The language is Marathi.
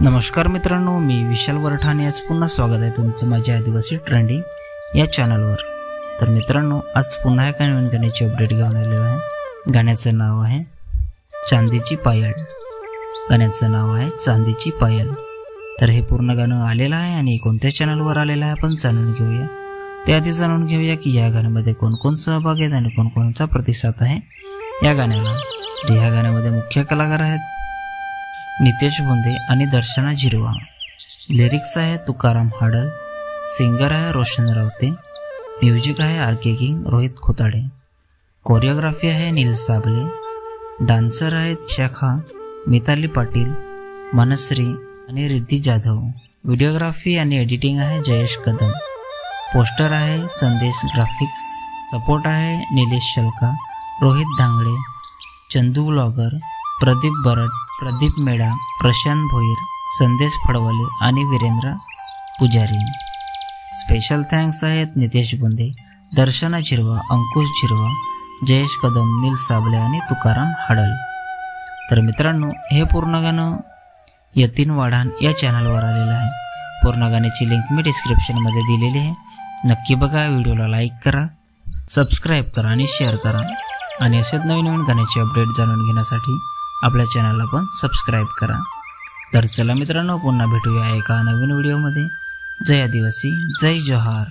नमस्कार मित्रांनो, मी विशाल वरठाणे आज पुन्हा स्वागत आहे तुमचं माझ्या आदिवासी ट्रेंडिंग या चॅनलवर। तर मित्रांनो, आज पुन्हा एका नवीन गाण्याची अपडेट घेऊन आलेलो आहे। गाण्याचं नाव आहे चांदीची पायल। गाण्याचं नाव आहे चांदीची पायल। तर हे पूर्ण गाणं आलेलं आहे आणि कोणत्या चॅनलवर आलेलं आहे आपण जाणून घेऊया। त्याआधी जाणून घेऊया की या गाण्यामध्ये कोण सहभागी आहेत आणि कोणचा प्रतिसाद आहे या गाण्याला। तर या गाण्यामध्ये मुख्य कलाकार आहेत नितेश बोंदे आणि दर्शना झिरवा। लिरिक्स आहे तुकाराम हाडल, सिंगर आहे रोशन रावते, म्युझिक आहे आर.के. किंग रोहित खोताडे, कोरिओग्राफी आहे नील साबले, डान्सर आहेत शाखा, मिताली पाटील, मनश्री आणि रिद्धी जाधव, व्हिडिओग्राफी आणि एडिटिंग आहे जयेश कदम, पोस्टर आहे संदेश ग्राफिक्स, सपोर्ट आहे निलेश शलका, रोहित धांगडे, चंदू ब्लॉगर, प्रदीप बरड, प्रदीप मेडा, प्रशांत भोईर, संदेश फडवले आणि वीरेंद्र पुजारी। स्पेशल थँक्स आहेत नितेश बोंदे, दर्शना झिरवा, अंकुश झिरवा, जयेश कदम, नील साबले आणि तुकाराम हाडल। तर मित्रांनो, हे पूर्ण गाणं यतीन वाढान या चॅनलवर आलेलं आहे। पूर्ण गाण्याची लिंक मी डिस्क्रिप्शनमध्ये दिलेली आहे, नक्की बघा। व्हिडिओला लाईक करा, सबस्क्राईब करा आणि शेअर करा आणि असेच नवीन गाण्याची अपडेट जाणून घेण्यासाठी आपल्या चॅनलला पण सबस्क्राईब करा। तर चला मित्रांनो, पुन्हा भेटूया एका नवीन व्हिडिओमध्ये। जय आदिवासी, जय जोहार।